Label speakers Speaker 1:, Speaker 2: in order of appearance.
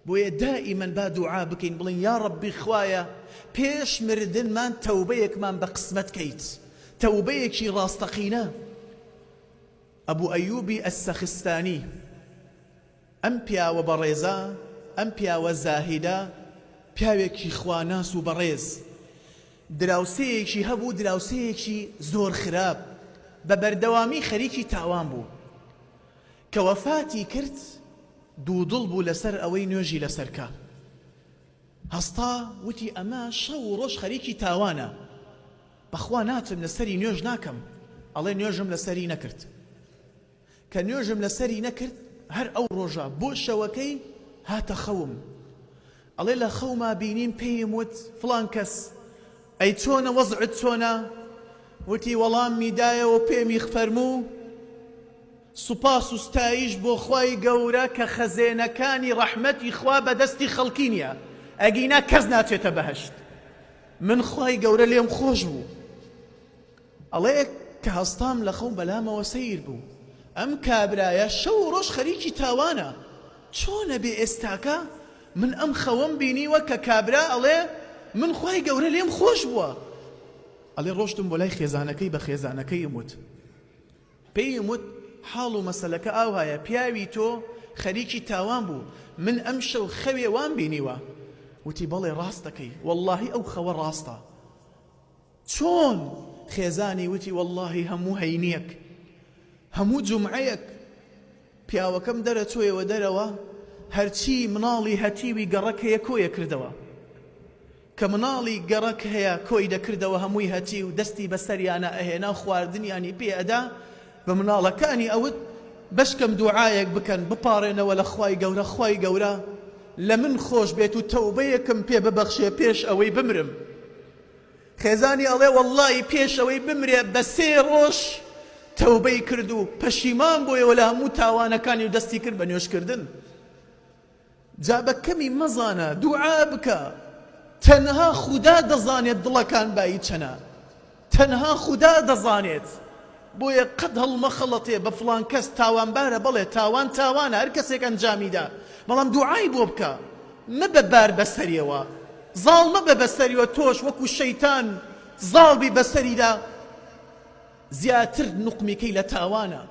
Speaker 1: بۆیە دائیمەن با دوعا بکەین بڵین یا ڕەبی خوایە پێش مردنمان تەوبەیەکمان بە قسمەت کەیت، تەوبەیەکی ڕاستەقینە. ئەبوو ئەیوبی ئەسسەخستانی ئەم پیاوە بەڕێزە، ئەم پیاوە زاهیدە، پیاوێکی خواناس و بەڕێز، دراوسەیەکی هەبوو، دراوسەیەکی زۆر خراپ، بە بەردەوامی خەریکی تاوان بوو کە وەفاتی کرد. دوودڵ بوو لەسەر ئەوەی نوێژی لەسەرکە. هەستا وتی ئەمە شەو و ڕۆژ خەریکی تاوانە، بەخوا ناچم لەسەری نوێژ ناکەم. ئەڵێ نوێژم لەسەری نەکرد. کە نوێژم لەسەری نەکرد هەر ئەو ڕۆژە بۆ شەوەکەی هاتە خەوم. ئەڵێ لە خەوما بینیم پێیم وت فڵان کەس ئەی چۆنە وەزعت چۆنە؟ وتی وەڵامی دایەوە پێمی فەرموو سوپاس و ستایش بۆ خوای گەورە کە خەزێنەکانی ڕەحمەتی خوا بەدەستی خەڵکی نییە، ئەگینا کەس ناچێتە بەهەشت. من خوای گەورە لێم خۆش بوو. ئەڵێ کە هەستام لە خەو بەلامەوە سەیر بوو، ئەم کابرایە شەو ڕۆژ خەریکی تاوانە، چۆنە بێ ئێستاکە من ئەم خەوەم بینیوە کە کابرا ئەڵێ من خوای گەورە لێم خۆش بووە. ئەڵێ ڕۆشتم بۆ لای خێزانەکەی، بە خێزانەکەی وت پێیم وت حاڵ و مەسەلەکە ئاو هەیە، پیاوی تۆ خەریکی تاوان بوو، من ئەم شەو خەوێ وان بینیوە. وتی بەڵێ ڕاستەکەی، وەڵڵاهی ئەو خەوە ڕاستە. چۆن؟ خێزانی وتی وەڵڵاهی هەموو هەینیەک، هەموو جومعەیەک پیاوەکەم دەرەچۆیەوە دەرەوە، هەرچی مناڵی هەتیوی گەڕەک هەیە کۆیە کردەوە، کە مناڵی گەڕەک هەیە کۆی دەکردەوە هەمووی هەتی و دەستی بەسەریانە ئەهێنا خواردنیانی پێ ئەدا. بە مناڵەکانی ئەوت بەشکەم دوعایەک بکەن بپارێنەوە لە خوای گەورە، خوای گەورە لە من خۆش بێت و تەوبەیەکم پێ ببەخشێ پێش ئەوەی بمرم. خێزانی ئەڵێ وەڵڵاهی پێش ئەوەی بمرێ بە 3 ڕۆژ تەوبەی کرد و پەشیمان بۆیەوە لە هەموو تاوانەکانی و دەستی کرد بە نوێشکردن. جا بە کەمی مەزانە دوعا بکە، تەنها خودا دەزانێت دڵەکان بایی چەنە، تەنها خودا دەزانێت. بۆیە قەت هەڵمەخەڵەتێ بە فڵان کەس تاوانبارە، بڵێ تاوان تاوانە، هەر کەسێک ئەنجامیدا، بەڵام دوعای بۆ بکە، مەبە بار بەسەریەوە، زاڵ مەبە بەسەریەوە، تۆش وەکو شەیتان زاڵبی بەسەریدا زیاتر نوقمیکەی لە تاوانە.